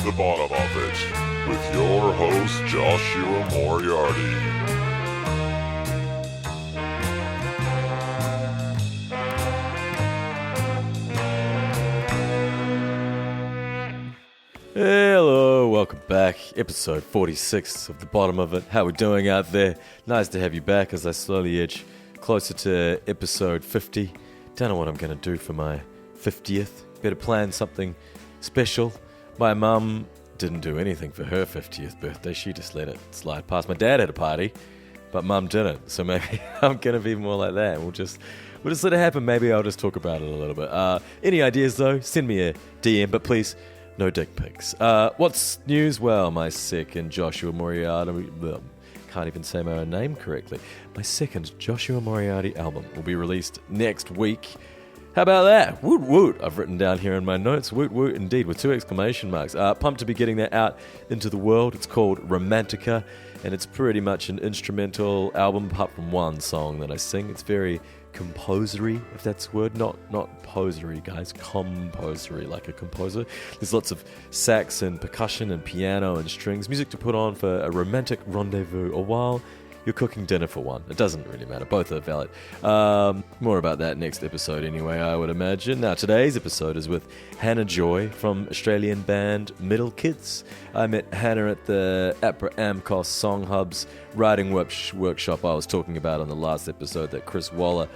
the bottom of it with your host, Joshua Moriarty. Hello, welcome back. Episode 46 of The Bottom of It. How we doing out there? Nice to have you back as I slowly edge closer to episode 50. Don't know what I'm going to do for my 50th. Better plan something special. My mum didn't do anything for her 50th birthday. She just let it slide past. My dad had a party, but mum didn't. So maybe I'm going to be more like that. We'll just let it happen. Maybe I'll just talk about it a little bit. Any ideas though? Send me a DM, but please, no dick pics. What's news? Well, my second Joshua Moriarty, can't even say my own name correctly. My second Joshua Moriarty album will be released next week. How about that? Woot woot. I've written down here in my notes. Woot woot indeed, with 2 exclamation marks. Pumped to be getting that out into the world. It's called Romantica, and it's pretty much an instrumental album apart from one song that I sing. It's very composery, if that's a word. Not posery, guys. Composery, like a composer. There's lots of sax and percussion and piano and strings. Music to put on for a romantic rendezvous, or while you're cooking dinner for one. It doesn't really matter. Both are valid. More about that next episode anyway, I would imagine. Now, today's episode is with Hannah Joy from Australian band Middle Kids. I met Hannah at the APRA AMCOS Song Hubs writing workshop I was talking about on the last episode that Chris Waller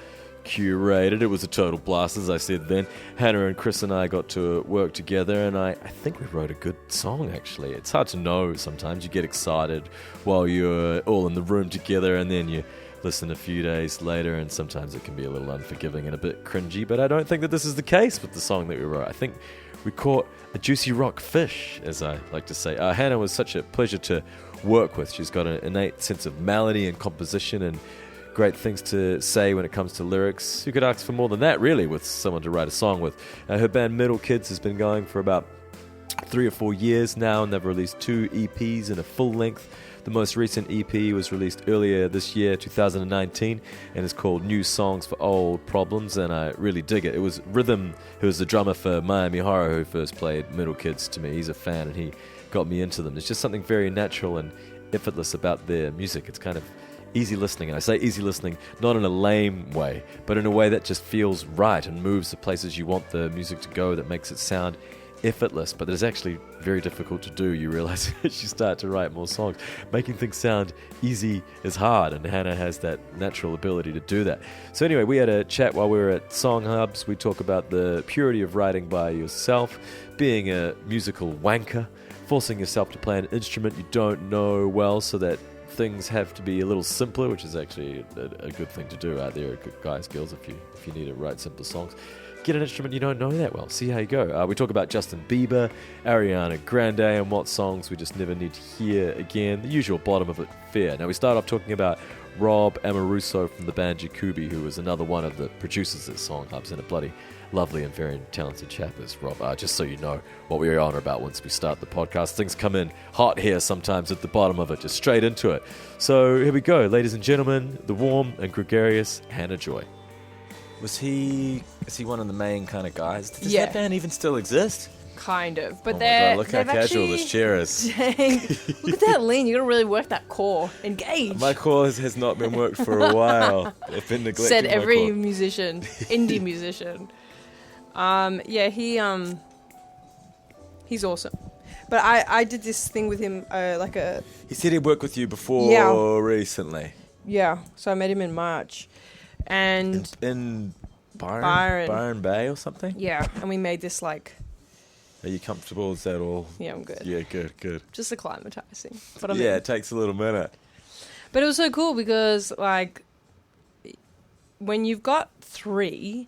curated. It was a total blast, as I said then. Hannah and Chris and I got to work together, and I think we wrote a good song, actually. It's hard to know sometimes. You get excited while you're all in the room together, and then you listen a few days later, and sometimes it can be a little unforgiving and a bit cringy, but I don't think that this is the case with the song that we wrote. I think we caught a juicy rock fish, as I like to say. Hannah was such a pleasure to work with. She's got an innate sense of melody and composition and great things to say when it comes to lyrics. You could ask for more than that, really, with someone to write a song with. Her band Middle Kids has been going for about 3 or 4 years now, and they've released 2 EPs and a full length. The most recent EP was released earlier this year, 2019, and is called New Songs for Old Problems, and I really dig it. It was Rhythm, who was the drummer for Miami Horror, who first played Middle Kids to me. He's a fan, and he got me into them. There's just something very natural and effortless about their music. It's kind of easy listening, and I say easy listening not in a lame way, but in a way that just feels right and moves the places you want the music to go, that makes it sound effortless, but it's actually very difficult to do. You realize as you start to write more songs, making things sound easy is hard, and Hannah has that natural ability to do that. So anyway, we had a chat while we were at Song Hubs. We talk about the purity of writing by yourself, being a musical wanker, forcing yourself to play an instrument you don't know well so that things have to be a little simpler, which is actually a good thing to do out there, guys, girls, if you need to write simple songs. Get an instrument you don't know that well. See how you go. We talk about Justin Bieber, Ariana Grande, and what songs we just never need to hear again. The usual bottom of it fare. Now, we start off talking about Rob Amoruso from the band Jacoby, who was another one of the producers at Song Hubs, and a bloody lovely and very talented chap is Rob. Just so you know what we're on about once we start the podcast. Things come in hot here sometimes at the bottom of it, just straight into it. So here we go, ladies and gentlemen, the warm and gregarious Hannah Joy. Is he one of the main kind of guys? Does Yeah. that band even still exist? Kind of, but Oh my God, look how they've casual actually- this chair is. Dang. Look at that lean. You gotta really work that core. Engage. My core has not been worked for a while. I've been neglecting Said my every core. musician, indie musician. Yeah, he's awesome. But I did this thing with him, He said he'd worked with you before recently. yeah. So I met him in March, and In Byron Bay or something? yeah, and we made this Are you comfortable? Is that all? yeah, I'm good. Yeah, good. Just acclimatizing. But Yeah, it takes a little minute. But it was so cool because, when you've got 3,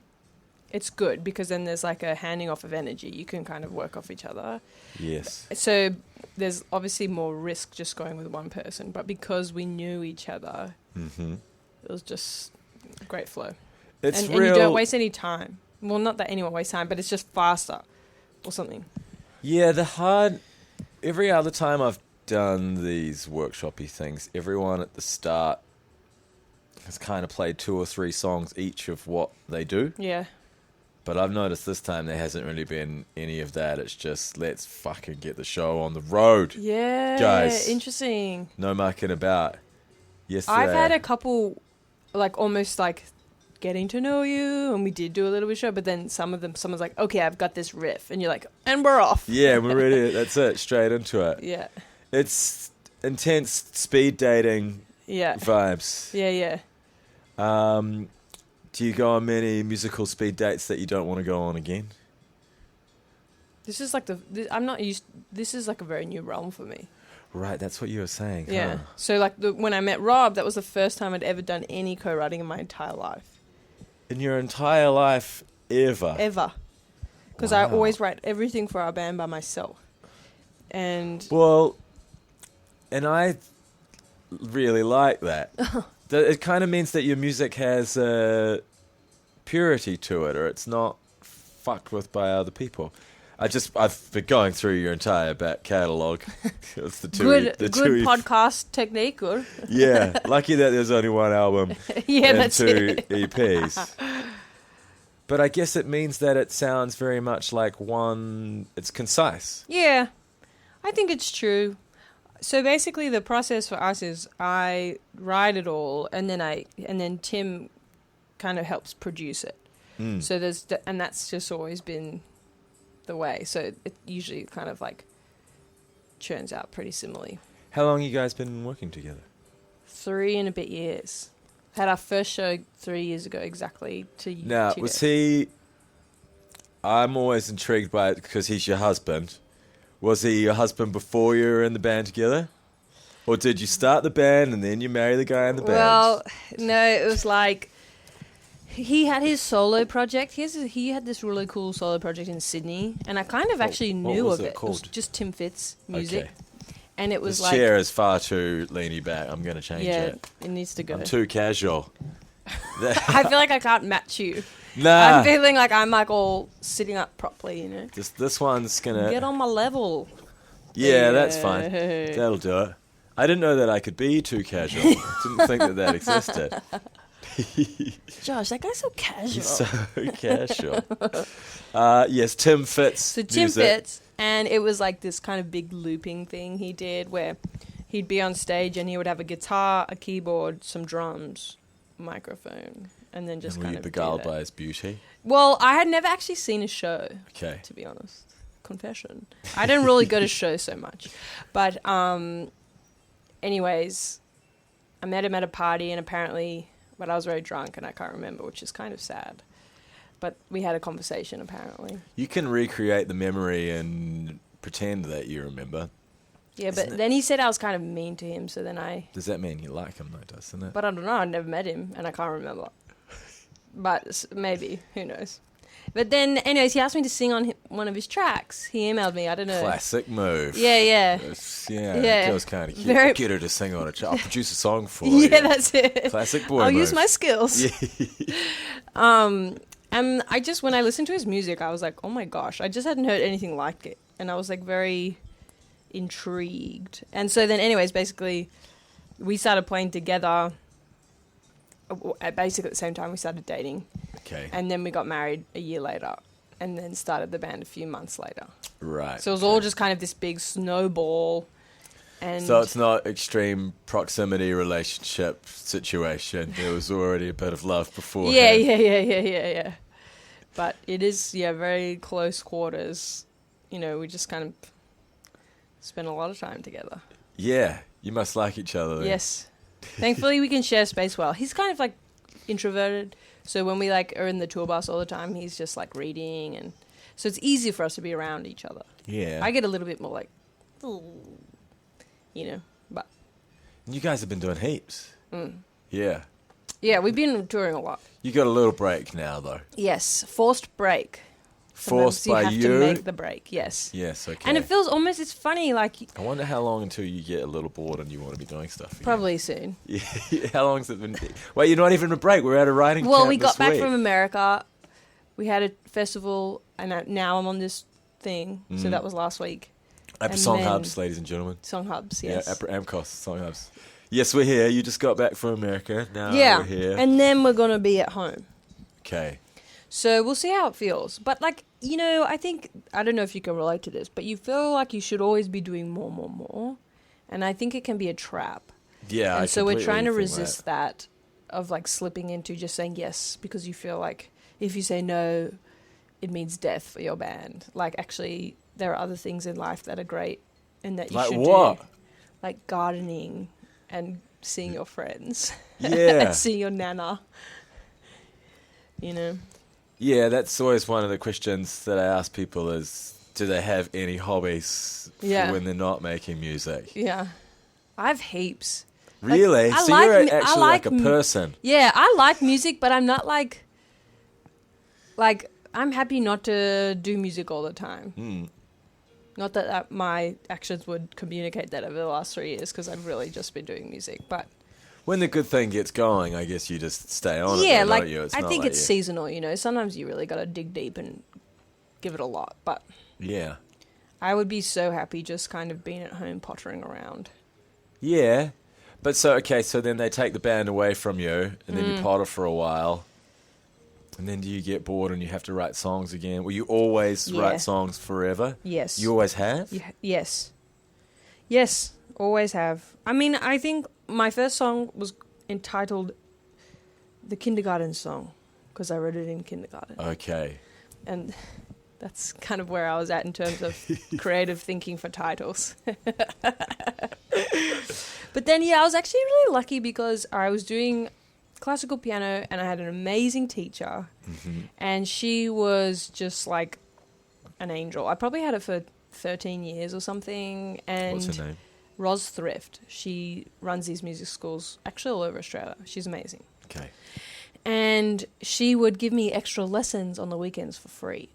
it's good because then there's a handing off of energy. You can kind of work off each other. Yes. So there's obviously more risk just going with one person. But because we knew each other, it was just great flow. It's and real. you don't waste any time. Well, not that anyone wastes time, but it's just faster or something. Yeah, every other time I've done these workshop-y things, everyone at the start has kind of played 2 or 3 songs each of what they do. Yeah. But I've noticed this time there hasn't really been any of that. It's just, let's fucking get the show on the road. Yeah, Guys. interesting. No mucking about. Yesterday, I've had a couple, like, almost like getting to know you, and we did do a little bit of show, but then someone's like, okay, I've got this riff, and you're like, and we're off. Yeah, we're ready. That's it. Straight into it. Yeah. It's intense speed dating Yeah. vibes. Yeah. Do you go on many musical speed dates that you don't want to go on again? This is like I'm not used. This is like a very new realm for me. Right, that's what you were saying. Yeah. Huh? So like when I met Rob, that was the first time I'd ever done any co-writing in my entire life. In your entire life, ever? Ever. Because I Wow. always write everything for our band by myself. And Well, and I really like that. It kind of means that your music has purity to it, or it's not fucked with by other people. I've been going through your entire back catalogue. It's the two. good the two podcast technique. Good. Yeah, lucky that there's only one album Yeah, and that's two it. EPs. But I guess it means that it sounds very much like one. It's concise. Yeah, I think it's true. So basically, the process for us is I write it all, and then Tim kind of helps produce it. Mm. So and that's just always been the way. So it usually kind of like churns out pretty similarly. How long you guys been working together? 3 and a bit years. Had our first show 3 years ago exactly. Now, was he... I'm always intrigued by it because he's your husband. Was he your husband before you were in the band together? Or did you start the band and then you marry the guy in the band? Well, no, it was like he had his solo project. He had this really cool solo project in Sydney, and I kind of actually what knew was of it it. called? It was just Tim Fitz music. Okay. And it was This like... chair is far too leany back. I'm going to change yeah, it. it needs to go. I'm too casual. I feel like I can't match you. Nah. I'm feeling like I'm like all sitting up properly, you know. This one's going to... Get on my level. Yeah, that's fine. That'll do it. I didn't know that I could be too casual. Didn't think that existed. Josh, that guy's so casual. He's so casual. Yes, Tim Fitz. So Tim music. Fitz, and it was like this kind of big looping thing he did where he'd be on stage and he would have a guitar, a keyboard, some drums, microphone, and then just And were kind you of beguiled do that. by his beauty? Well, I had never actually seen a show, Okay. to be honest. Confession. I didn't really go to shows so much. But anyways, I met him at a party and apparently, but I was very drunk and I can't remember, which is kind of sad. But we had a conversation apparently. You can recreate the memory and pretend that you remember. Yeah, Isn't but it- then he said I was kind of mean to him, so then Does that mean you like him though, doesn't it? but I don't know, I never met him and I can't remember. But maybe, who knows. But then, anyways, he asked me to sing on one of his tracks. He emailed me, I don't know. Classic move. Yeah. Yeah, Yeah. girl's kind of cute. Very- Get her to sing on a track. I'll produce a song for you. Yeah, that's it. Classic boy I'll move. use my skills. Yeah. And when I listened to his music, I was like, oh my gosh, I just hadn't heard anything like it. And I was like very intrigued. And so then anyways, basically, we started playing together. At basically at the same time we started dating. Okay. And then we got married a year later. And then started the band a few months later. Right. So it was all just kind of this big snowball. And So it's not extreme proximity relationship situation. There was already a bit of love before. Yeah. But it is, very close quarters. You know, we just kind of spend a lot of time together. Yeah, you must like each other. Then. Yes. Thankfully, we can share space well. He's kind of like introverted. So when we like are in the tour bus all the time, he's just like reading. And so it's easy for us to be around each other. Yeah. I get a little bit more like, but You guys have been doing heaps. Yeah. yeah, we've been touring a lot. You got a little break now, though. Yes, forced break. Forced Sometimes by you you? have to make the break, yes. Yes, okay. And it feels almost, it's funny, like, I wonder how long until you get a little bored and you want to be doing stuff again. probably soon. Yeah. How long's it been? Wait, you're not even a break. We're at a writing Well, camp we got this back week. from America. We had a festival, and now I'm on this thing. So that was last week. At and Song then- Hubs, ladies and gentlemen. Song Hubs, yes. Yeah, AMCOS, Song Hubs. Yes, we're here. You just got back from America. Now Yeah, we're here. and then we're going to be at home. Okay. So we'll see how it feels. But like, you know, I don't know if you can relate to this, but you feel like you should always be doing more. And I think it can be a trap. Yeah. And I so we're completely trying to think resist that of like slipping into just saying yes because you feel like if you say no, it means death for your band. Like actually there are other things in life that are great and that you Like should what? do. Like gardening and seeing your friends. Yeah. And seeing your nana. You know? Yeah, that's always one of the questions that I ask people is, do they have any hobbies Yeah. for when they're not making music? Yeah. I have heaps. Really? I So like you're mu- I actually like like a mu- person. Yeah, I like music, but I'm not like I'm happy not to do music all the time. Mm. Not that my actions would communicate that over the last 3 years because I've really just been doing music. But When the good thing gets going, I guess you just stay on it, yeah, though, like don't you? It's I not think like it's you- seasonal, you know. Sometimes you really got to dig deep and give it a lot. But Yeah. I would be so happy just kind of being at home pottering around. Yeah. But so then they take the band away from you, and then you potter for a while. And then do you get bored and you have to write songs again? Will you always Yeah. write songs forever? Yes. You always have? Yes. Yes, always have. I mean, I think my first song was entitled The Kindergarten Song because I wrote it in kindergarten. Okay. And that's kind of where I was at in terms of creative thinking for titles. But then, yeah, I was actually really lucky because I was doing classical piano and I had an amazing teacher. Mm-hmm. And she was just like an angel. I probably had her for 13 years or something. And What's her name? Ros Thrift. She runs these music schools actually all over Australia. She's amazing. Okay. And she would give me extra lessons on the weekends for free.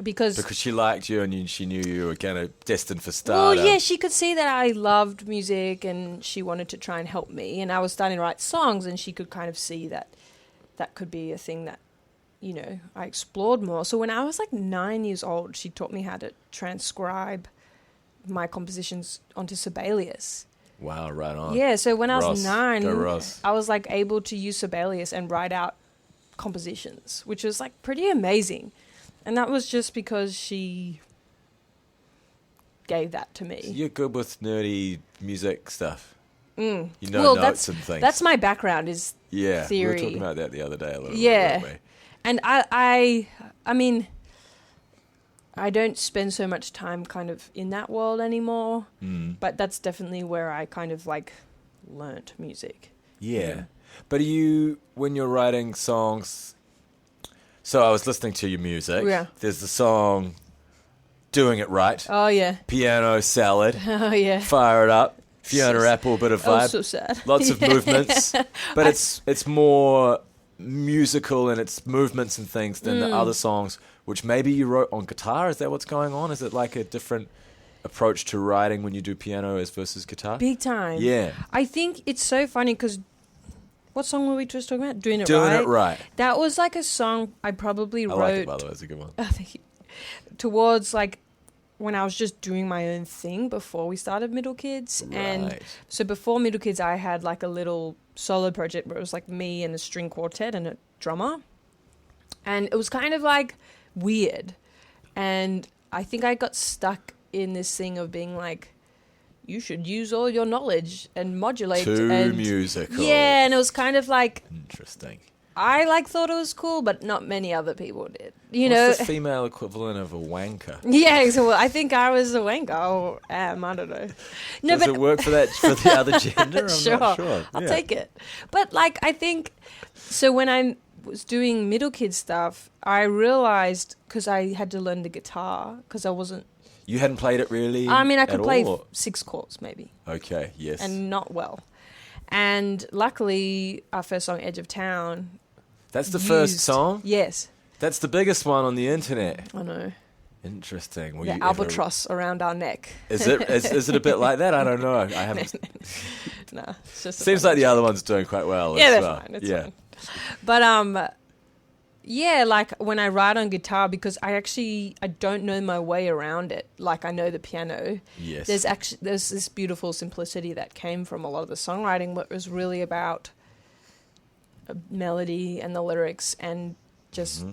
Because she liked you and she knew you were destined for well, stardom. yeah, she could see that I loved music and she wanted to try and help me. And I was starting to write songs and she could kind of see that that could be a thing that, you know, I explored more. So when I was like 9 years old, she taught me how to transcribe my compositions onto Sibelius. Wow, right on. Yeah, so when I was Ross. Go 9, Ross. I was like able to use Sibelius and write out compositions, which was like pretty amazing. And that was just because she gave that to me. So you're good with nerdy music stuff. Mm. You know Well, notes and things. That's my background is yeah, theory. we were talking about that the other day a little Yeah. bit, weren't we? And I mean, I don't spend so much time kind of in that world anymore, but that's definitely where I kind of like learnt music. Yeah. But when you're writing songs, so I was listening to your music. Yeah. There's the song Doing It Right. Oh, yeah. Piano Salad. Oh, yeah. Fire It Up. Fiona Apple, bit of Oh, vibe. so sad. Lots of movements. But it's more musical in its movements and things than the other songs, which maybe you wrote on guitar. Is that what's going on? Is it like a different approach to writing when you do piano as versus guitar? Big time. Yeah. I think it's so funny because what song were we just talking about? Doing It Doing Right. It Right. That was like a song I probably I wrote. like it, by the way. It's a good one. Oh, thank you. Towards like when I was just doing my own thing before we started Middle Kids. And Right. so before Middle Kids, I had like a little solo project where it was like me and a string quartet and a drummer. And it was kind of like weird. And I think I got stuck in this thing of being like, you should use all your knowledge and modulate. Too and musical. yeah, and it was kind of like, Interesting. I like thought it was cool, but not many other people did. You What's know? the female equivalent of a wanker? Yeah, so I think I was a wanker, or am, I don't know. No, Does but it work for the other gender? I'm sure, not sure. I'll Yeah. take it. But like, I think, so when I was doing Middle Kid stuff, I realized, because I had to learn the guitar, because I wasn't, You hadn't played it really. I mean, I could at play all? 6 chords maybe, Okay. Yes. and not well. And luckily, our first song, Edge of Town, That's the first used- song. Yes, That's the biggest one on the internet. I know. Interesting. Were The you ever- albatross around our neck. Is it a bit like that? I don't know. I haven't. No, it's just a Seems fun like the other one's doing quite well. Yeah, as they're well. fine. It's yeah. fine. But yeah, like when I write on guitar, because I don't know my way around it. Like I know the piano. Yes. There's this beautiful simplicity that came from a lot of the songwriting, but it was really about a melody and the lyrics and just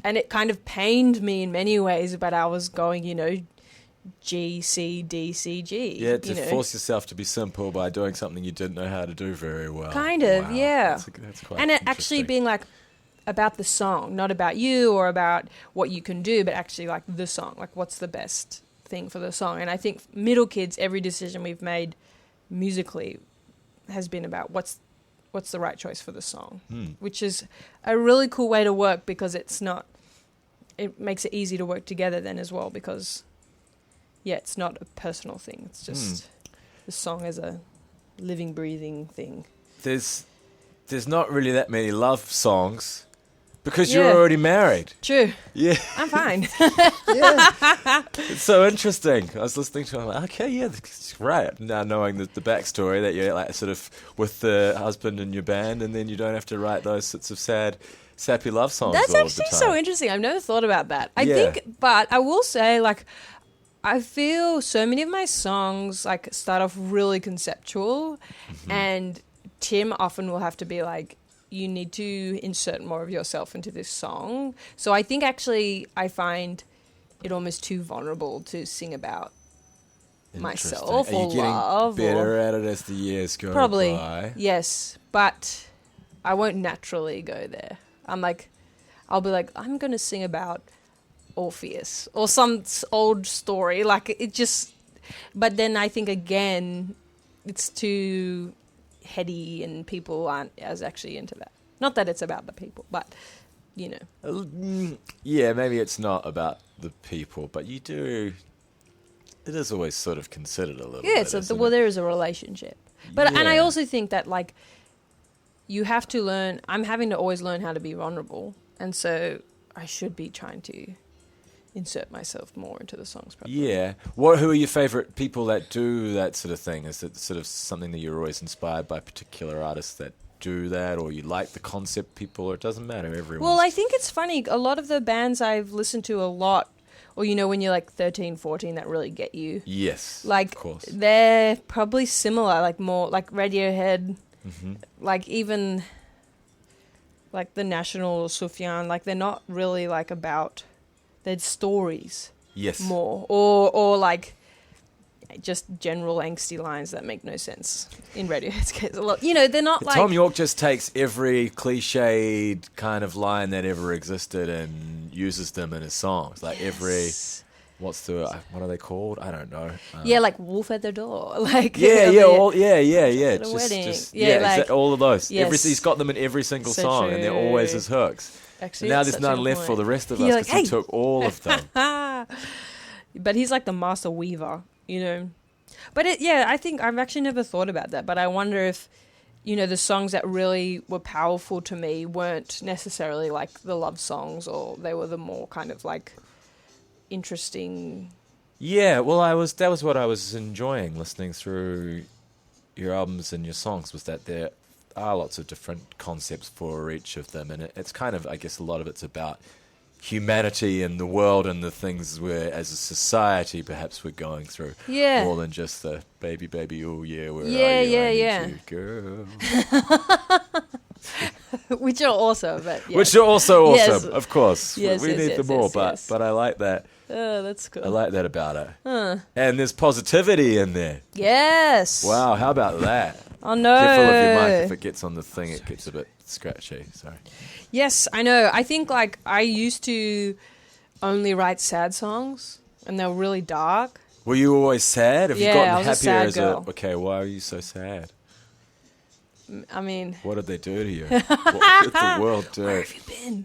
and it kind of pained me in many ways, but I was going, G, C, D, C, G. Yeah, to force yourself to be simple by doing something you didn't know how to do very well. Kind of, Wow. yeah. That's quite And it actually interesting. being like about the song, not about you or about what you can do, but actually like the song, like what's the best thing for the song. And I think Middle Kids, every decision we've made musically has been about what's the right choice for the song, which is a really cool way to work because it makes it easy to work together then as well because, yeah, it's not a personal thing. It's just the song as a living, breathing thing. There's not really that many love songs because Yeah. you're already married. True. Yeah. I'm fine. It's so interesting. I was listening to it, I'm like, okay, yeah, that's right. Now knowing the backstory that you're like sort of with the husband in your band and then you don't have to write those sorts of sad, sappy love songs That's all of actually the time. so interesting. I've never thought about that. I Yeah. think, but I will say, like, I feel so many of my songs, like, start off really conceptual, and Tim often will have to be like, you need to insert more of yourself into this song. So I think actually I find it almost too vulnerable to sing about myself Are you or getting love. better at it as the years go Probably, by? yes, but I won't naturally go there. I'll be like, I'm going to sing about Orpheus or some old story. Like, it just, but then I think again, it's too heady and people aren't as actually into that. Not that it's about the people, but, Yeah, maybe it's not about the people, but you do. It is always sort of considered a little yeah, bit. so isn't well, it? there is a relationship. But, and I Yeah. also think that, like, you have to learn, I'm having to always learn how to be vulnerable. And so I should be trying to insert myself more into the songs. Probably. Yeah. Who are your favourite people that do that sort of thing? Is it sort of something that you're always inspired by particular artists that do that, or you like the concept people, or it doesn't matter, everyone? Well, I think it's funny. A lot of the bands I've listened to a lot, or, when you're like 13, 14, that really get you. Yes, Like, of course. they're probably similar, like more like Radiohead, Mm-hmm. like even like the National or Sufjan, like they're not really like about their stories Yes. more, or like just general angsty lines that make no sense in Radiohead's case. A lot, they're not like Tom York just takes every cliched kind of line that ever existed and uses them in his songs. Like every, what are they called? I don't know. yeah, like Wolf at the Door, like Yeah, the- yeah, At a wedding. Yeah, like- all of those. Yes. He's got them in every single So song, and they're always true. his hooks. Actually, Now that's there's such a none good left for point. the rest of You're us like, because he "Hey!" took all of them. But he's like the master weaver, But I think I've actually never thought about that. But I wonder if, the songs that really were powerful to me weren't necessarily like the love songs, or they were the more kind of like interesting. Yeah, well, that was what I was enjoying listening through your albums and your songs, was that there are lots of different concepts for each of them, and it's kind of, I guess, a lot of it's about humanity and the world and the things where, as a society, perhaps we're going through. Yeah. More than just the baby, oh yeah, where Yeah, are you? yeah, I need yeah. you, girl. Which are also, but yeah. Which are also Yes. awesome, of course. Yes, we yes, need yes, them all, yes. but I like that. Oh, that's cool. I like that about it. And there's positivity in there. Yes. Wow, how about that? Oh no. Careful of your mic. If it gets on the thing, it gets a bit scratchy. Sorry. Yes, I know. I think like I used to only write sad songs, and they were really dark. Were you always sad? Have Yeah, you gotten I was a happier sad as girl. Okay, why are you so sad? I mean, What did they do to you? What did the world do? where have you been?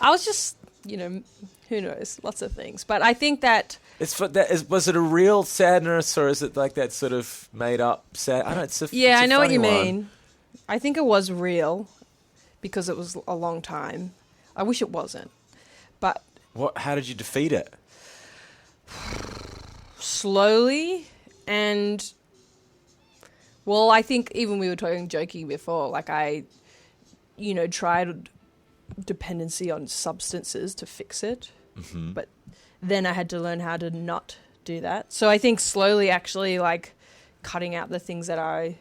I was just, who knows, lots of things. But I think that Was it a real sadness, or is it like that sort of made up sad? I don't. It's yeah, a I know what funny you one. mean. I think it was real because it was a long time. I wish it wasn't, but How did you defeat it? slowly. And well, I think even we were joking before, like I tried dependency on substances to fix it, but then I had to learn how to not do that. So I think slowly actually like cutting out the things that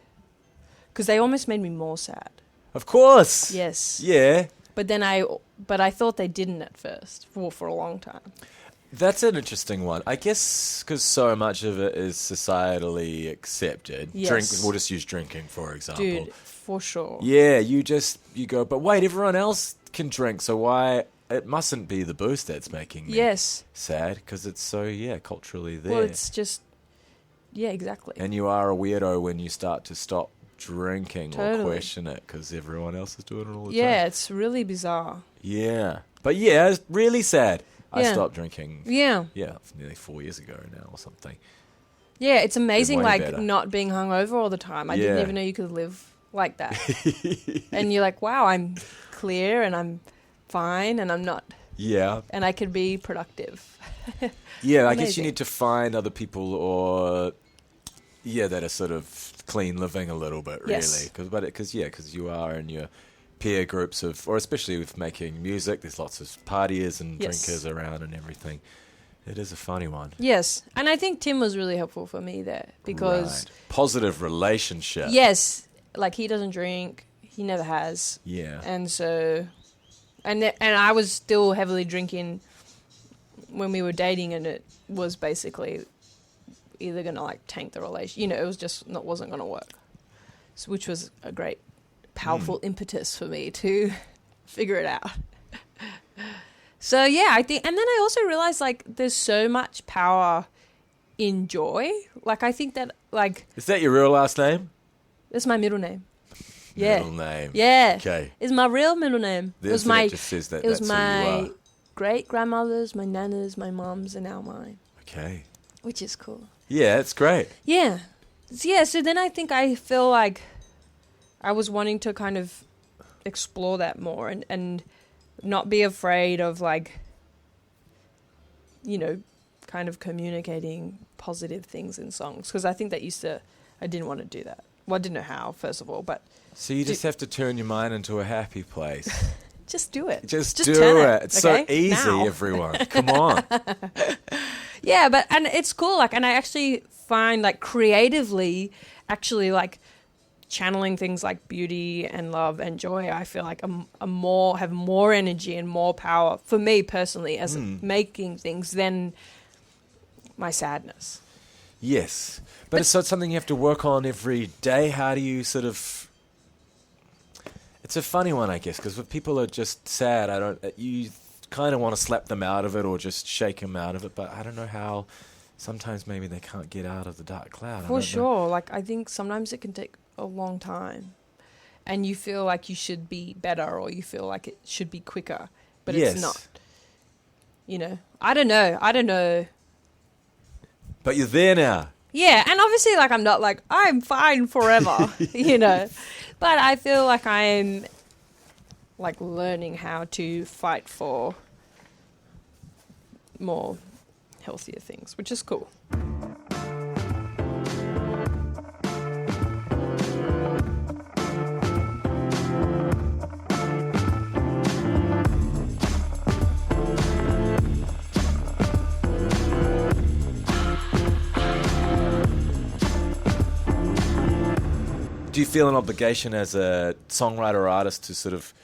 because they almost made me more sad. Of course. Yes. Yeah. But I thought they didn't at first for a long time. That's an interesting one. I guess because so much of it is societally accepted. Yes. We'll just use drinking, for example. Dude, for sure. Yeah, you go, but wait, everyone else can drink, so why? It mustn't be the booze that's making me sad, because it's so, culturally there. Well, it's just, exactly. And you are a weirdo when you start to stop drinking or Totally. question it, because everyone else is doing it all the time. Yeah, it's really bizarre. Yeah. But yeah, it's really sad. I Yeah. stopped drinking, Yeah. nearly 4 years ago now or something. Yeah, it's amazing, way like, better. not being hungover all the time. I Yeah. didn't even know you could live like that. And you're like, wow, I'm clear and I'm fine and I'm not, Yeah. and I could be productive. Yeah, I guess you Amazing. need to find other people that are sort of clean living a little bit, really. Yes. Because you are in your peer groups or especially with making music, there's lots of partiers and Yes. drinkers around and everything. It is a funny one. Yes, and I think Tim was really helpful for me there because, Right. Positive relationship. yes, like he doesn't drink, he never has, Yeah. and so, and I was still heavily drinking when we were dating, and it was basically either gonna like tank the relation, it was just wasn't gonna work, so, which was a great, powerful impetus for me to figure it out. So yeah, I think, and then I also realized like there's so much power in joy. Like I think that like Is that your real last name? that's my middle name. Yeah, Middle name. yeah, Okay. it's my real middle name. The It was internet my just says that it was that's who you my are. great grandmother's, my nana's, my mum's, and now mine, Okay. which is cool. Yeah, it's great. Yeah, so then I think I feel like I was wanting to kind of explore that more and not be afraid of like, kind of communicating positive things in songs. Because I think I didn't want to do that. Well, I didn't know how, first of all, but So you just have to turn your mind into a happy place. just do it. Just turn do it. It's so okay? easy, Now. everyone. Come on. Yeah, and it's cool. Like, and I actually find like creatively, actually like channeling things like beauty and love and joy. I feel like have more energy and more power for me personally as making things than my sadness. Yes. But it's something you have to work on every day. How do you sort of... It's a funny one, I guess, because if people are just sad, you kind of want to slap them out of it or just shake them out of it, but I don't know how... Sometimes maybe they can't get out of the dark cloud. I For don't know. sure. Like, I think sometimes it can take a long time and you feel like you should be better or you feel like it should be quicker, but Yes. it's not. I don't know. But you're there now. Yeah, and obviously, like, I'm not like, I'm fine forever, But I feel like I'm, like, learning how to fight for more healthier things, which is cool. Do you feel an obligation as a songwriter or artist to sort of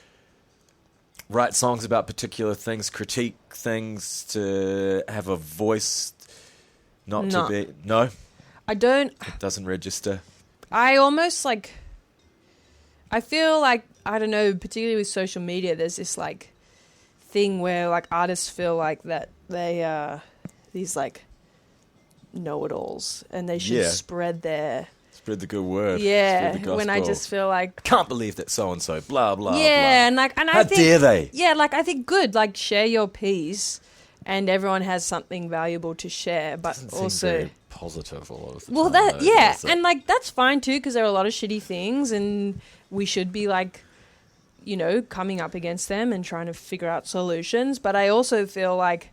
write songs about particular things, critique things, to have a voice, not No. to be... No? I don't... It doesn't register? I almost, like... I feel like, I don't know, particularly with social media, there's this, like, thing where, like, artists feel like that they are these, like, know-it-alls, and they should Yeah. spread their... Spread the good word. Yeah, Spread the when I gospel. just feel like... Can't believe that so-and-so, blah, blah, yeah, and like... and blah. I How think, dare they? Yeah, like, I think good, like, share your piece, and everyone has something valuable to share, but Doesn't seem also... very positive a lot of the Well, time, that though, yeah, does it? and like that's fine too because there are a lot of shitty things, and we should be like, coming up against them and trying to figure out solutions. But I also feel like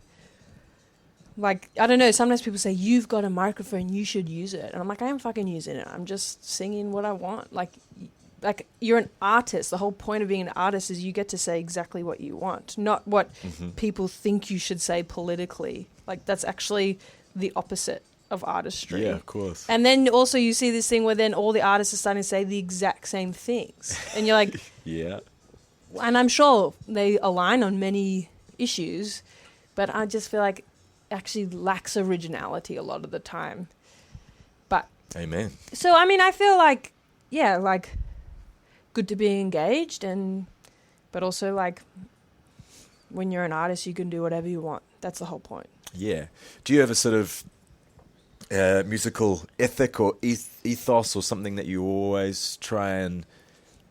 I don't know. Sometimes people say you've got a microphone, you should use it, and I'm like, I am fucking using it. I'm just singing what I want. Like you're an artist. The whole point of being an artist is you get to say exactly what you want, not what people think you should say politically. Like that's actually the opposite of artistry. Yeah, of course. And then also you see this thing where then all the artists are starting to say the exact same things. And you're like, Yeah. and I'm sure they align on many issues, but I just feel like it actually lacks originality a lot of the time. But Amen. so, I mean, I feel like, yeah, like, good to be engaged, but also, like, when you're an artist, you can do whatever you want. That's the whole point. Yeah. Do you have a sort of musical ethic or ethos or something that you always try and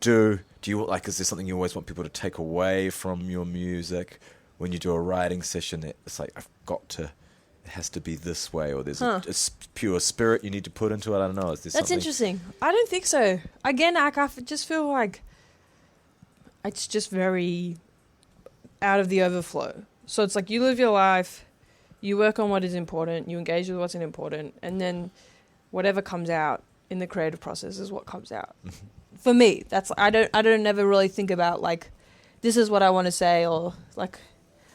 do? Do you like? Is there something you always want people to take away from your music when you do a writing session? It's like it has to be this way, or there's a pure spirit you need to put into it. I don't know. Is there That's something? interesting. I don't think so. Again, I just feel like it's just very out of the overflow. So it's like you live your life, you work on what is important, you engage with what's important, and then whatever comes out in the creative process is what comes out. For me, that's I don't never really think about like this is what I want to say, or like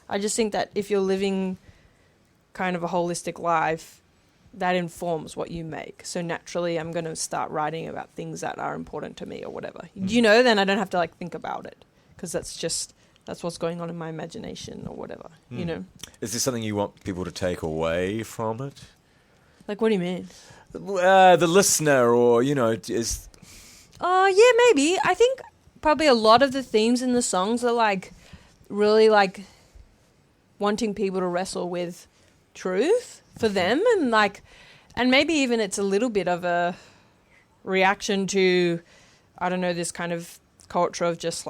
I just think that if you're living kind of a holistic life, that informs what you make. So naturally I'm going to start writing about things that are important to me or whatever. You know, then I don't have to like think about it, because that's what's going on in my imagination or whatever, you know. Is there something you want people to take away from it? Like, what do you mean? The listener, or, you know, is... Yeah, maybe. I think probably a lot of the themes in the songs are like really like wanting people to wrestle with truth for them, and maybe even it's a little bit of a reaction to, I don't know, this kind of culture of just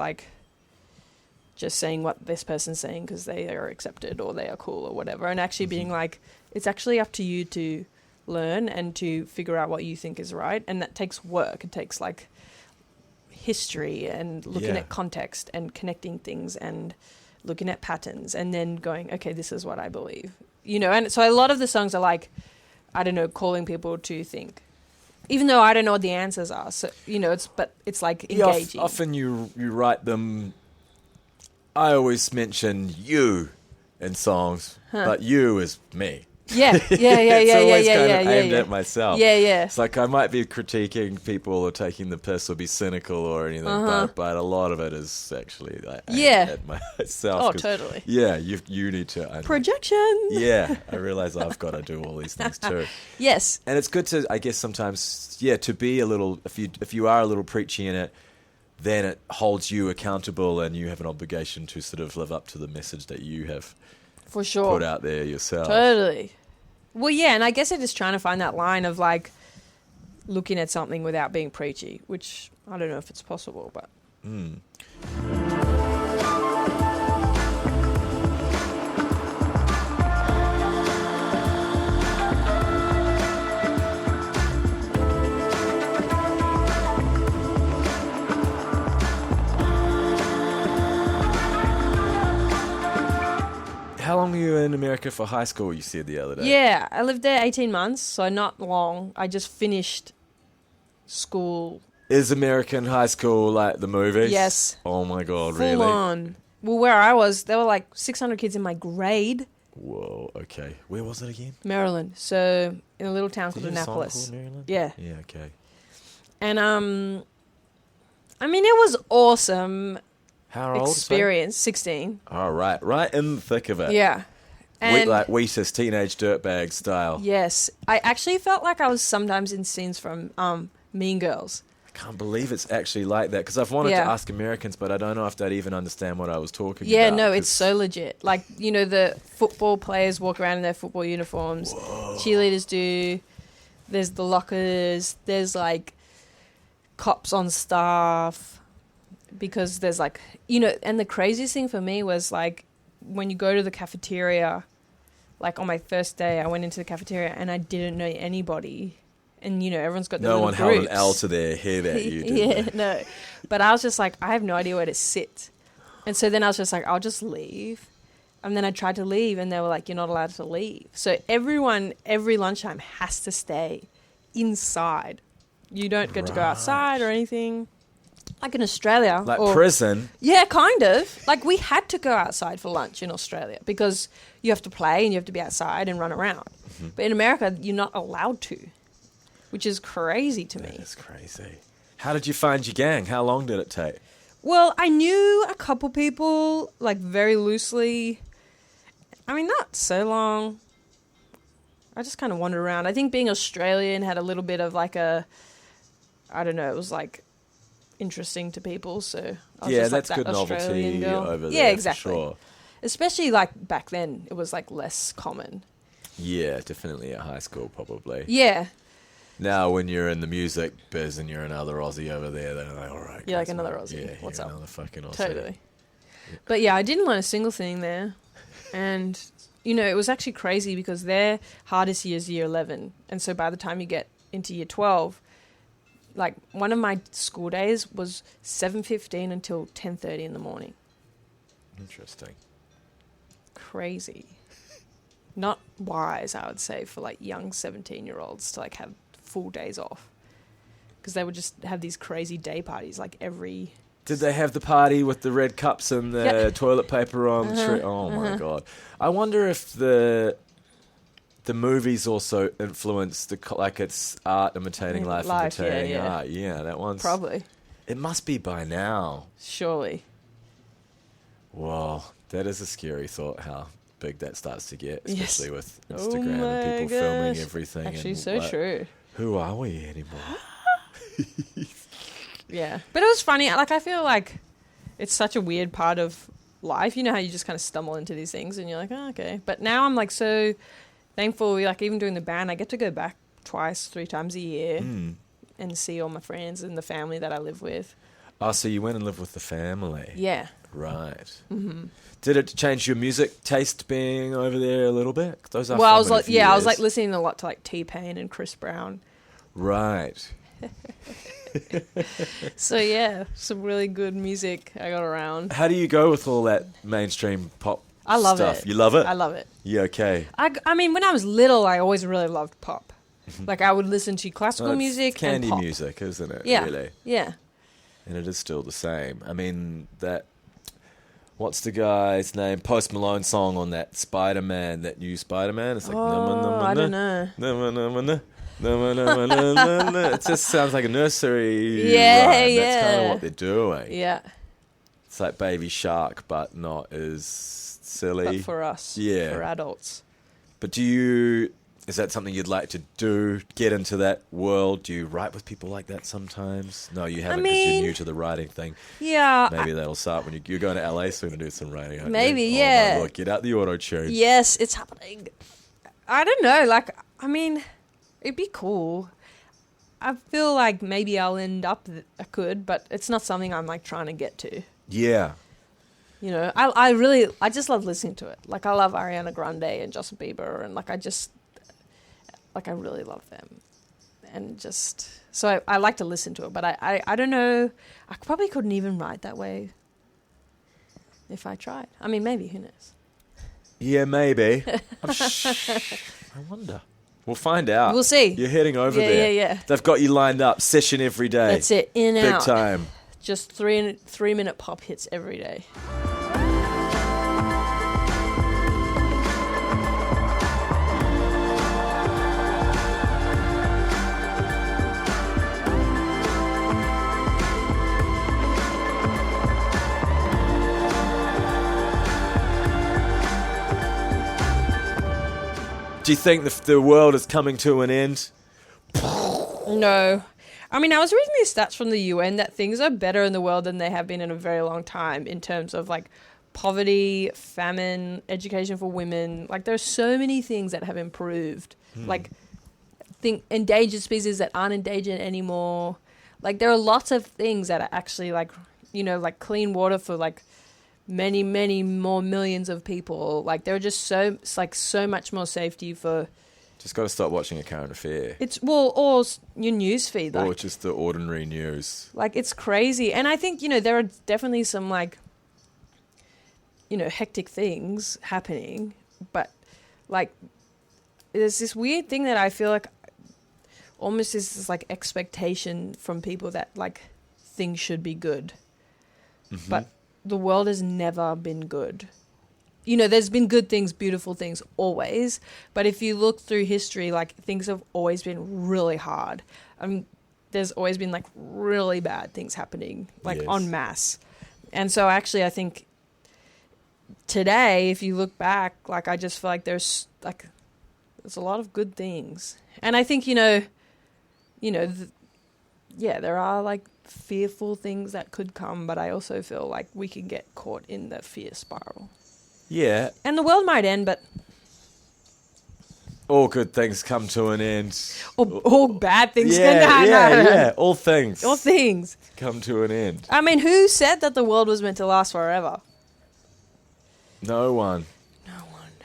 saying what this person's saying because they are accepted or they are cool or whatever, and actually being like, it's actually up to you to learn and to figure out what you think is right, and that takes work. It takes like history and looking at context and connecting things and looking at patterns and then going, okay, this is what I believe, you know. And so a lot of the songs are like, I don't know, calling people to think, even though I don't know what the answers are. So, you know, it's like engaging. Often you write them. I always mention you in songs, but you is me. Yeah. It's always kind of aimed at myself. Yeah. It's like I might be critiquing people or taking the piss or be cynical or anything, but a lot of it is actually like aimed at myself. Oh, totally. Yeah, you need to. Projection. Yeah, I realize I've got to do all these things too. Yes. And it's good to, I guess, sometimes, to be a little, if you are a little preachy in it, then it holds you accountable and you have an obligation to sort of live up to the message that you have for sure put out there yourself. Totally. Well, yeah, and I guess it is trying to find that line of like looking at something without being preachy, which I don't know if it's possible, but. How long were you in America for high school, you said the other day? Yeah, I lived there 18 months, so not long. I just finished school. Is American high school like the movies? Yes. Oh my God, Full really? on. Well, where I was, there were like 600 kids in my grade. Whoa, okay. Where was it again? Maryland. So in a little town called Did you have a song Annapolis. called Maryland? Yeah. Yeah, okay. And I mean, it was awesome. How old? Experience. 16. All right, right in the thick of it. Yeah. And Like Wheatus, teenage dirtbag style. yes, I actually felt like I was sometimes in scenes from Mean Girls. I can't believe it's actually like that, because I've wanted to Yeah. ask Americans, but I don't know if they'd even understand what I was talking Yeah, about. no, it's so legit. Like, you know, the football players walk around in their football uniforms. Whoa. Cheerleaders do. There's the lockers. There's like cops on staff, because there's like, you know, and the craziest thing for me was like when you go to the cafeteria, like on my first day, I went into the cafeteria and I didn't know anybody. And, you know, everyone's got their No little one held an groups. L to their head at you, did Yeah, they? no. But I was just like, I have no idea where to sit. And so then I was just like, I'll just leave. And then I tried to leave and they were like, you're not allowed to leave. So everyone, every lunchtime has to stay inside. You don't get to go outside or anything. Like in Australia. Like or, prison. yeah, kind of. Like we had to go outside for lunch in Australia because you have to play and you have to be outside and run around. But in America, you're not allowed to, which is crazy to me. That's crazy. How did you find your gang? How long did it take? Well, I knew a couple people, like, very loosely. I mean, not so long. I just kind of wandered around. I think being Australian had a little bit of, like, I don't know, it was, like, interesting to people, so I was just, that's like, good that Australian novelty girl. over there. Yeah, exactly. For sure. Especially, like, back then, it was, like, less common. Yeah, definitely at high school, probably. Yeah. Now, when you're in the music biz and you're another Aussie over there, they're like, all right. You're like guys, another mate. Aussie. Yeah, What's you're up? another fucking Aussie. Totally. But yeah, I didn't learn a single thing there. And, you know, it was actually crazy because their hardest year is year 11. And so by the time you get into year 12, like, one of my school days was 7:15 until 10:30 in the morning. Interesting. Crazy. Not wise, I would say, for, like, young 17-year-olds to, like, have full days off. Because they would just have these crazy day parties, like, every... Did they have the party with the red cups and the Yep. toilet paper on the tree? Oh, my God. I wonder if the movies also influenced like it's art imitating life, imitating yeah. art. Yeah, that one's... Probably. It must be by now. Surely. Wow, that is a scary thought, how big that starts to get, Yes. especially with Oh Instagram my and people filming gosh. everything. Actually, and so true. Who are we anymore? Yeah. But it was funny. Like, I feel like it's such a weird part of life. You know how you just kind of stumble into these things and you're like, oh, okay. But now I'm, like, so thankful. Like, even doing the band, I get to go back 3 times a year and see all my friends and the family that I live with. Oh, so you went and lived with the family. Yeah. Right. Mm-hmm. Did it change your music taste being over there a little bit? Those are Well, I was like, formative I was years. like listening a lot to, like, T-Pain and Chris Brown. Right. So yeah, some really good music I got around. How do you go with all that mainstream pop I love stuff? it. You love it? I love it. Yeah, okay. I mean, when I was little, I always really loved pop. Like, I would listen to classical Well, it's music candy and pop. music, isn't it? Yeah. Really? Yeah. And it is still the same. I mean, that... What's the guy's name? Post Malone song on that Spider-Man, that new Spider-Man? It's like... I don't know. It just sounds like a nursery Yeah, rhyme. That's kind yeah. of what they're doing. Yeah. It's like Baby Shark, but not as silly. But for us. Yeah. For adults. But is that something you'd like to do, get into that world? Do you write with people like that sometimes? No, you haven't because you're new to the writing thing. Yeah. Maybe that'll start when you're going to LA soon to do some writing. Aren't Maybe, you? yeah. Oh my Lord, get out the auto-tune. Yes, it's happening. I don't know. Like, I mean, it'd be cool. I feel like maybe I'll end up I could, but it's not something I'm, like, trying to get to. Yeah. You know, I just love listening to it. Like, I love Ariana Grande and Justin Bieber, and, like, I really love them. And just, so I like to listen to it, but I don't know, I probably couldn't even write that way if I tried. I mean, maybe, who knows? Yeah, maybe. I wonder. We'll find out. We'll see. You're heading over Yeah, there. yeah. They've got you lined up, session every day. That's it, in and Big out. time. Just 3-minute pop hits every day. Do you think the world is coming to an end? No. I mean, I was reading these stats from the UN that things are better in the world than they have been in a very long time in terms of, like, poverty, famine, education for women. Like, there are so many things that have improved. Like, endangered species that aren't endangered anymore. Like, there are lots of things that are actually, like, you know, like clean water for, like, many, many more millions of people. Like, there are just so much more safety for... Just got to stop watching a current affair. Or your news feed. Like, Or just the ordinary news. Like, it's crazy. And I think, you know, there are definitely some, like, you know, hectic things happening. But, like, there's this weird thing that I feel like almost is this, like, expectation from people that, like, things should be good. Mm-hmm. But the world has never been good. You know, there's been good things, beautiful things, always. But if you look through history, like, things have always been really hard. There's always been, like, really bad things happening, like, Yes. en masse. And so actually I think today, if you look back, like I just feel like there's a lot of good things. And I think, there are like fearful things that could come, but I also feel like we can get caught in the fear spiral. Yeah. And the world might end, but all good things come to an end. all bad things. Yeah. All things. All things come to an end. I mean, who said that the world was meant to last forever? No one.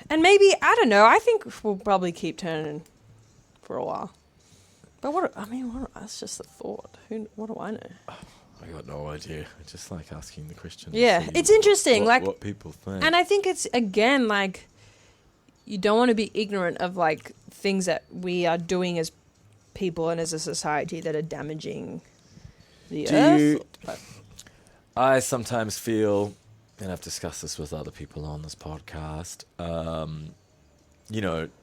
And maybe, I don't know, I think we'll probably keep turning for a while. But that's just a thought. What do I know? I got no idea. I just like asking the question. Yeah, it's interesting. What people think. And I think it's, again, like, you don't want to be ignorant of, like, things that we are doing as people and as a society that are damaging the earth. I sometimes feel, and I've discussed this with other people on this podcast,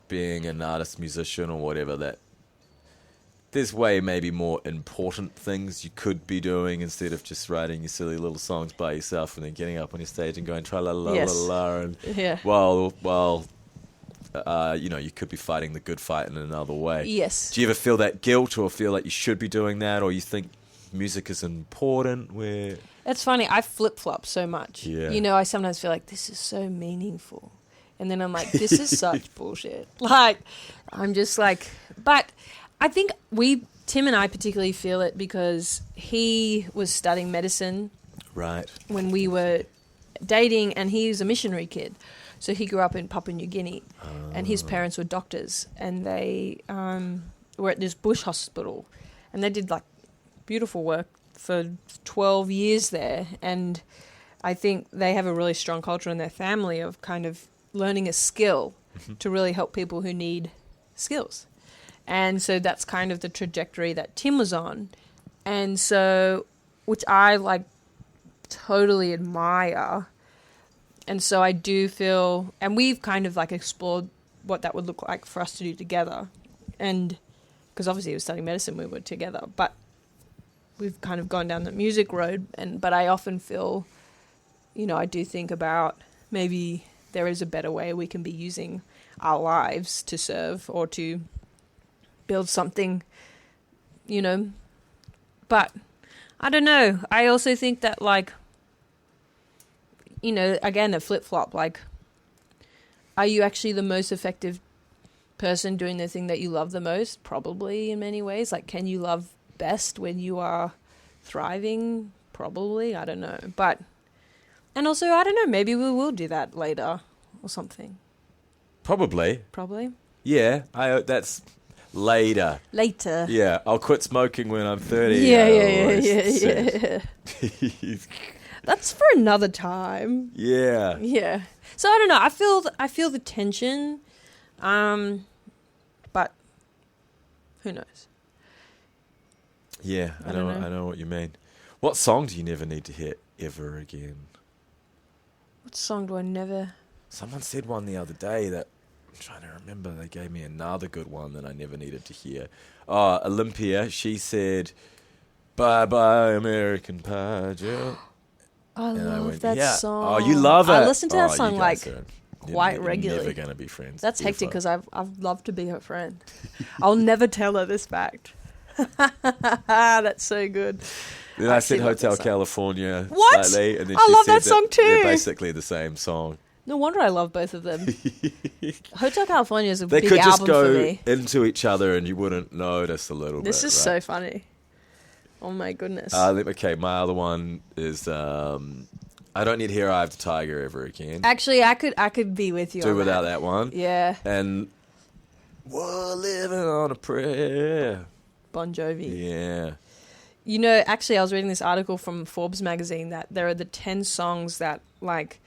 being an artist, musician, or whatever, that there's way maybe more important things you could be doing instead of just writing your silly little songs by yourself and then getting up on your stage and going tra-la-la-la-la. And you could be fighting the good fight in another way. Yes. Do you ever feel that guilt or feel like you should be doing that, or you think music is important? Where it's funny, I flip-flop so much. Yeah. I sometimes feel like this is so meaningful. And then I'm like, this is such bullshit. Like, I'm just like, but I think Tim and I particularly feel it because he was studying medicine. Right. When we were dating, and he's a missionary kid. So he grew up in Papua New Guinea, and his parents were doctors, and they were at this bush hospital, and they did like beautiful work for 12 years there. And I think they have a really strong culture in their family of kind of learning a skill to really help people who need skills. And so that's kind of the trajectory that Tim was on. And so, which I like totally admire. And so I do feel, and we've kind of like explored what that would look like for us to do together. And because obviously he was studying medicine, we were together, but we've kind of gone down the music road. But I often feel, I do think about maybe there is a better way we can be using our lives to serve or to build something, but I don't know. I also think that, like, again, a flip-flop, like, are you actually the most effective person doing the thing that you love the most? Probably, in many ways. Like, can you love best when you are thriving? Probably. I don't know. But, and also, I don't know, maybe we will do that later or something. Probably. Yeah, that's later. Yeah, I'll quit smoking when I'm 30. Yeah. That's for another time. Yeah. Yeah. So I don't know. I feel the tension, but who knows? Yeah, I know what you mean. What song do you never need to hear ever again? What song do I never? Someone said one the other day that I'm trying to remember. They gave me another good one that I never needed to hear. Oh, Olympia. She said, "Bye bye, American Pie, Jill." I love that song. Oh, you love it. I listen to that song like quite regularly. Never gonna be friends. That's hectic because I've loved to be her friend. I'll never tell her this fact. That's so good. Then I said Hotel California what? slightly, and then I she love said that song too. They're basically the same song. No wonder I love both of them. Hotel California is a they big could just album go for me. into each other, and you wouldn't notice a little bit. This is right? so funny. Oh my goodness. Okay, my other one is I don't need Here I Have the Tiger ever again. Actually, I could be with you. Do without that one. Yeah. And we're living on a prayer. Bon Jovi. Yeah. Actually, I was reading this article from Forbes magazine that there are the 10 songs that, like,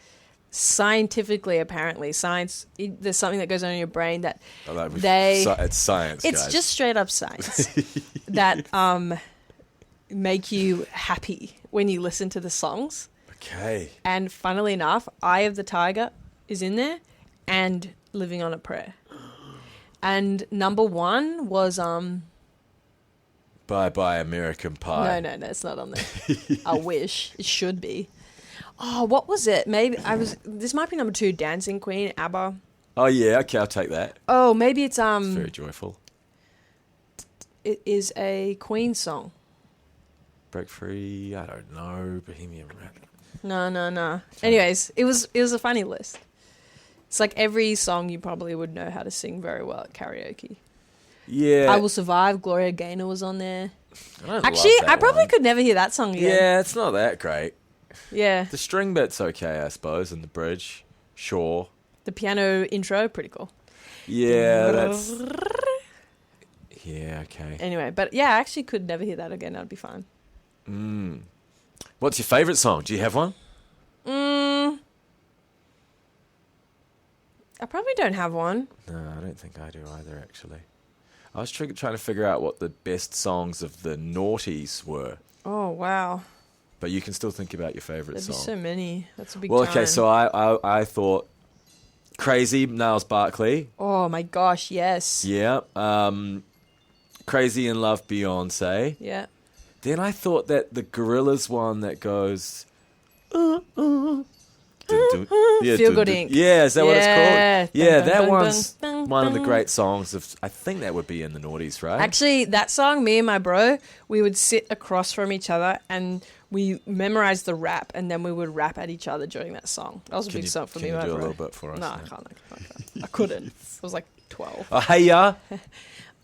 scientifically, apparently, there's something that goes on in your brain that it's science, it's guys. just straight up science that make you happy when you listen to the songs. Okay. And funnily enough, Eye of the Tiger is in there and Living on a Prayer. And number 1 was Bye Bye American Pie. No, it's not on there. I wish. It should be. Oh, what was it? This might be number 2, Dancing Queen, ABBA. Oh yeah, okay, I'll take that. Oh, maybe it's It's very joyful. it is a Queen song. Break Free. I don't know. Bohemian Rhapsody. No. Anyways, it was a funny list. It's like every song you probably would know how to sing very well at karaoke. Yeah. I Will Survive, Gloria Gaynor was on there. I Actually, I probably could never hear that song again. Yeah, it's not that great. Yeah. The string bit's okay, I suppose, and the bridge. Sure. The piano intro, pretty cool. Yeah, that's... Yeah, okay. Anyway, but yeah, I actually could never hear that again. That'd be fine. What's your favourite song? Do you have one? I probably don't have one. No, I don't think I do either, actually. I was trying to figure out what the best songs of the noughties were. Oh, wow. But you can still think about your favourite There's song. so many. That's a big Well, time. okay, so I thought Crazy, Niles Barkley. Oh, my gosh, yes. Yeah. Crazy in Love, Beyonce. Yeah. Then I thought that the Gorillaz one that goes... Feel Good Inc. Yeah, is that what it's called? Yeah, Dun, that dun, one's dun, dun, one of the dun. great songs of... I think that would be in the noughties, right? Actually, that song, me and my bro, we would sit across from each other and we memorized the rap and then we would rap at each other during that song. That was a big song for me and my Can you bro. do a little bit for us? No, I can't. I couldn't. I was like 12. Oh, Hey Ya!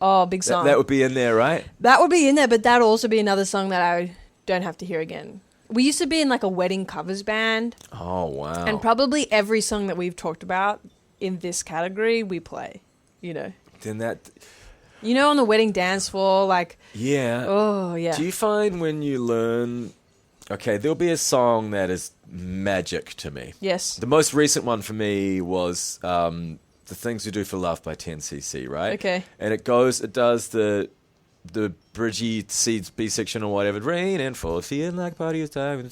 Oh, big song. That would be in there, right? That would be in there, but that would also be another song that I don't have to hear again. We used to be in like a wedding covers band, Oh, wow. and probably every song that we've talked about in this category we play. Then that... On the wedding dance floor, like, Yeah. oh yeah. Do you find when you learn... Okay, there'll be a song that is magic to me. Yes. The most recent one for me was The Things We Do for Love by 10cc, right? Okay. And it does the bridgy seeds B section or whatever. Rain and fall, feeling like party is time. You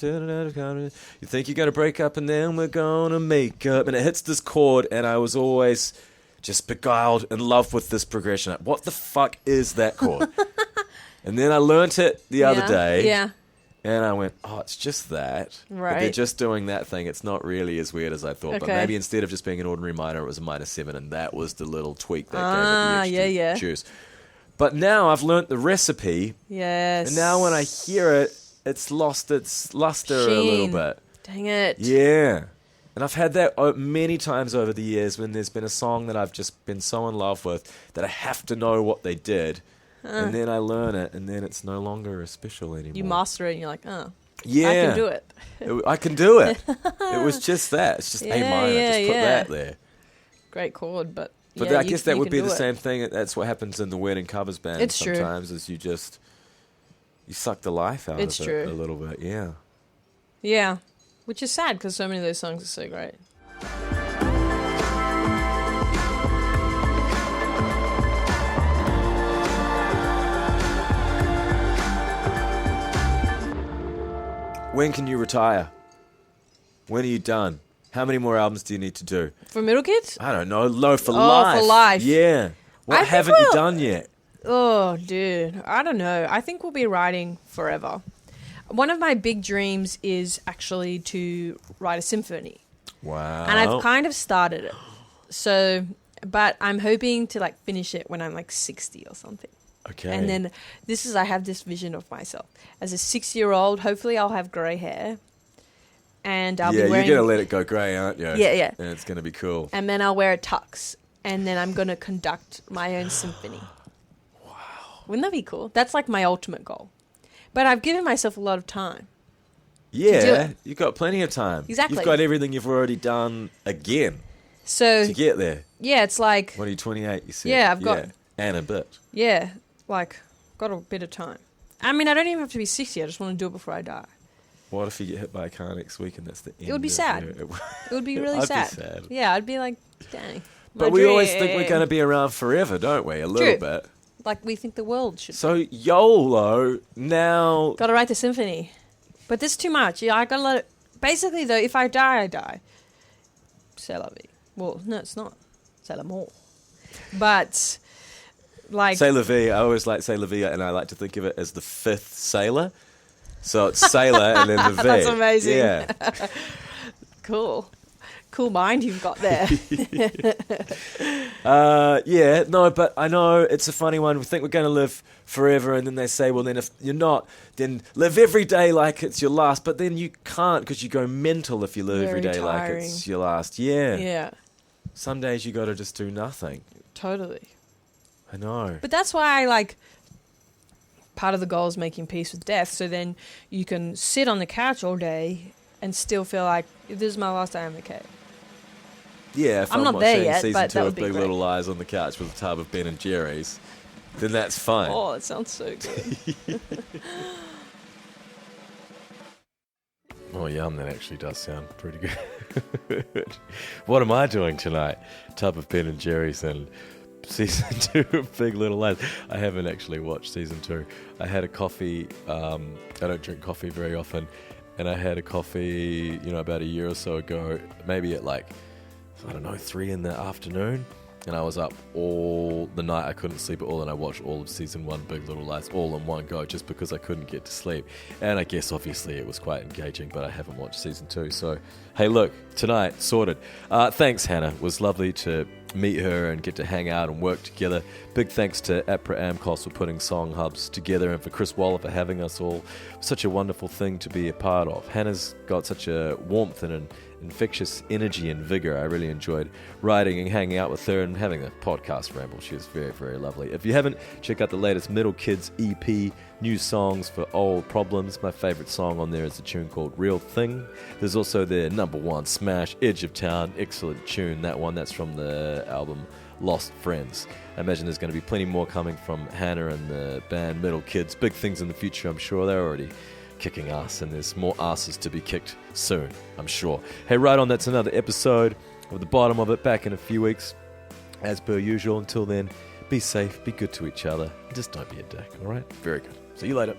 think you're going to break up and then we're going to make up. And it hits this chord and I was always just beguiled in love with this progression. Like, what the fuck is that chord? And then I learnt it the other day. Yeah. And I went, oh, it's just that. Right. But they're just doing that thing. It's not really as weird as I thought. But Okay. maybe instead of just being an ordinary minor, it was a minor 7. And that was the little tweak that gave it the extra yeah. juice. But now I've learnt the recipe. Yes. And now when I hear it, it's lost its luster a little Sheen. bit. Dang it. Yeah. And I've had that many times over the years when there's been a song that I've just been so in love with that I have to know what they did. And then I learn it, and then it's no longer as special anymore. You master it and you're like, oh, Yeah. I can do it. I can do it. It was just that. It's just A minor. Just put yeah. that there. Great chord, but But yeah, I guess that you would can be do the it. same thing. That's what happens in the wedding covers band It's true. sometimes is you suck the life out It's of true. it a little bit. Yeah. Yeah, which is sad because so many of those songs are so great. When can you retire? When are you done? How many more albums do you need to do? For Middle Kids? I don't know. No, for Oh, life. for life. Yeah. What I think haven't you we'll- done yet? Oh, dude. I don't know. I think we'll be writing forever. One of my big dreams is actually to write a symphony. Wow. And I've kind of started it. So, but I'm hoping to like finish it when I'm like 60 or something. Okay. And then I have this vision of myself. As a 6-year-old, hopefully I'll have grey hair. And I'll be wearing... you're going to let it go grey, aren't you? Yeah. And it's going to be cool. And then I'll wear a tux. And then I'm going to conduct my own symphony. Wow. Wouldn't that be cool? That's like my ultimate goal. But I've given myself a lot of time. Yeah, you've got plenty of time. Exactly. You've got everything you've already done again So, to get there. yeah, it's like... What are you, 28, you said? Yeah, I've got- And a bit. Yeah, like, got a bit of time. I mean, I don't even have to be 60. I just want to do it before I die. What if you get hit by a car next week and that's the end? It would be of sad. your- It would be really I'd be sad. sad. Yeah, I'd be like, dang. But we always think we're going to be around forever, don't we? A little True. bit. Like, we think the world should. So YOLO now. Gotta write the symphony. But this is too much. Yeah, I gotta let it... Basically, though, if I die, I die. C'est la vie. Well, no, it's not. C'est l'amour. But, like... Say la vie. I always like say la vie, and I like to think of it as the fifth sailor. So it's sailor and then the V. That's amazing. Yeah. Cool mind you've got there. Yeah, no, but I know it's a funny one. We think we're going to live forever, and then they say, well, then if you're not, then live every day like it's your last. But then you can't, because you go mental if you live every Very day like tiring. it's your last. Yeah. Yeah, Some days you got to just do nothing. totally. I know. But that's why I like, part of the goal is making peace with death, so then you can sit on the couch all day and still feel like, if this is my last day, I'm okay. Yeah, if I'm I'm not there watching yet, season but 2 that of would be Big great. Little Lies on the couch with a tub of Ben and Jerry's, then that's fine. Oh, it sounds so good. Oh, yum, that actually does sound pretty good. What am I doing tonight? Tub of Ben and Jerry's and season 2 of Big Little Lies. I haven't actually watched season 2. I had a coffee. I don't drink coffee very often. And I had a coffee, about a year or so ago, maybe at 3 in the afternoon. And I was up all the night. I couldn't sleep at all. And I watched all of season 1, Big Little Lies, all in one go, just because I couldn't get to sleep. And I guess, obviously, it was quite engaging, but I haven't watched season 2. So, hey, look, tonight, sorted. Thanks, Hannah. It was lovely to meet her and get to hang out and work together. Big thanks to APRA AMCOS for putting Song Hubs together, and for Chris Waller for having us all. Such a wonderful thing to be a part of. Hannah's got such a warmth and an infectious energy and vigour. I really enjoyed writing and hanging out with her and having a podcast ramble. She was very, very lovely. If you haven't, check out the latest Middle Kids EP, New Songs for Old Problems. My favourite song on there is a tune called Real Thing. There's also their #1 smash, Edge of Town. Excellent tune, that one. That's from the album Lost Friends. I imagine there's going to be plenty more coming from Hannah and the band Middle Kids. Big things in the future, I'm sure. They're already kicking ass, and there's more asses to be kicked soon, I'm sure. Hey, right on, that's another episode of The Bottom of It, back in a few weeks, as per usual. Until then, be safe, be good to each other, and just don't be a dick, alright? Very good. See you later.